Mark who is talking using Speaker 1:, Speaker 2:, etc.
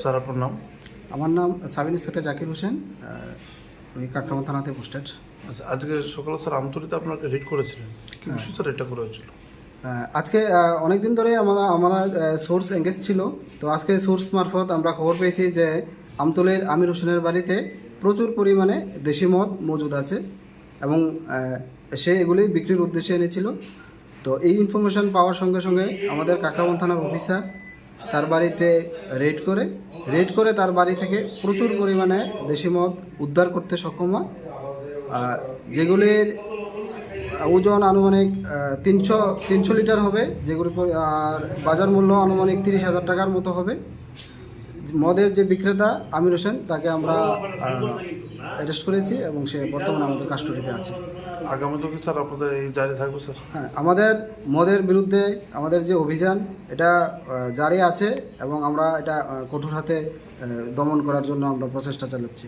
Speaker 1: Sir আপনার নাম?
Speaker 2: আমার নাম সাব ইন্সপেক্টর জাকির হোসেন, আমি কাকরামা থানাতে পোস্টেড।
Speaker 1: আচ্ছা, আজকে সকালে স্যার আমতলীতে আপনাকে রেড করেছিলেন, কি বিষয় স্যার রেডটা করা হয়েছিল?
Speaker 2: আজকে অনেক দিন ধরে আমরা সোর্স এঙ্গেজ ছিল, তো আজকে সোর্স মারফত আমরা খবর পেয়েছি যে আমতলীর আমির হোসেনের বাড়িতে প্রচুর পরিমাণে দেশি মদ মজুদ আছে এবং সে এগুলি বিক্রির উদ্দেশ্যে এনেছিল। তো এই ইনফরমেশন পাওয়ার সঙ্গে সঙ্গে আমাদের কাকরামা থানার অফিসার তার বাড়িতে রেড করে তার বাড়ি থেকে প্রচুর পরিমাণে দেশি মদ উদ্ধার করতে সক্ষম হয়, যেগুলির ওজন আনুমানিক 300 লিটার হবে, যেগুলি আর বাজার মূল্য আনুমানিক 30,000 টাকার মতো হবে। মদের যে বিক্রেতা আমির হোসেন তাকে আমরা অ্যারেস্ট করেছি এবং সে বর্তমানে আমাদের কাস্টডিতে আছে।
Speaker 1: আগামীতে কি স্যার আপনাদের এই জারি থাকবে স্যার?
Speaker 2: হ্যাঁ, আমাদের মদের বিরুদ্ধে আমাদের যে অভিযান এটা জারি আছে এবং আমরা এটা কঠোর হাতে দমন করার জন্য আমরা প্রচেষ্টা চালাচ্ছি।